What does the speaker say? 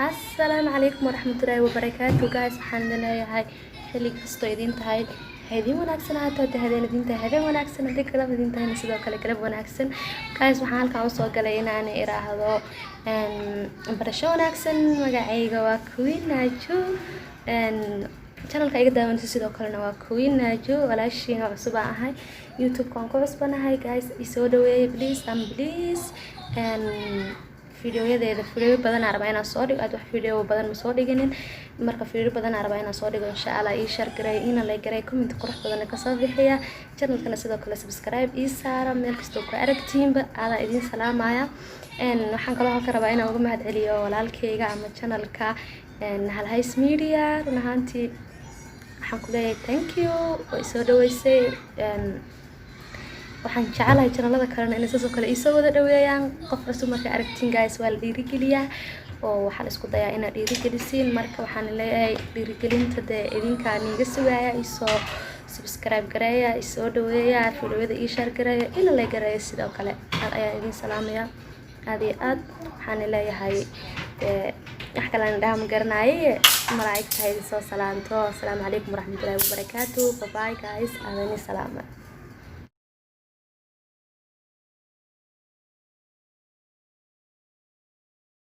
السلام عليكم ورحمة الله وبركاته guys waxaan leeyahay xilli kasto idin tahay idin wanaagsan hata hadeen idin tahay habeen wanaagsan hadii kala idin tahay sidoo kale kala wanaagsan guys waxaan halkaan soo galay inaan iraahdo barasho wanaagsan magacayga waa Queen Naju channelka iga daawanaysa sidoo kalena waa Queen Naju walaashiin cusub ahay YouTube kan ku cusbanahay guys isoo dhaweeyay please video badan araba inaan soo dhigo wax video badan ma soo dhiginin marka video badan araba inaan soo dhigo insha Allah ii share garay in la garay comment qurux badan ka soo bixiya channelkana sidoo kale subscribe ii saara meel kasto ku aragtiinba aad idin salaamaya waxaan kaloo halka rabaa inaan uga mahad celiyo walaalkayga ama channelka Hal Hays Media runaantii waxaan ku leeyahay thank you oo soo dhaweysay waxaan jecelahay channelada kalena in sidoo kale isoo wada dhaweeyaan qof cusub marka aragtiin guys waa la dhiirigeliyaa oo waxaan isku dayaa inaad dhiirigelisiin marka waxaan leeyahay dhiirigelinta idinka aniga sugaaya isoo subscribe gareeya isoo dhaweeya fiidiyoada ii share gareeya in la gareeyo sidoo kale ayaa idin salaamaya aad iyo aad waxaan leeyahay wax kale aan dhaam garanaay malaa'igta soo salaanto assalaamu calaykum waraxmatullaahi wabarakaatuh bye bye guys aadani salaama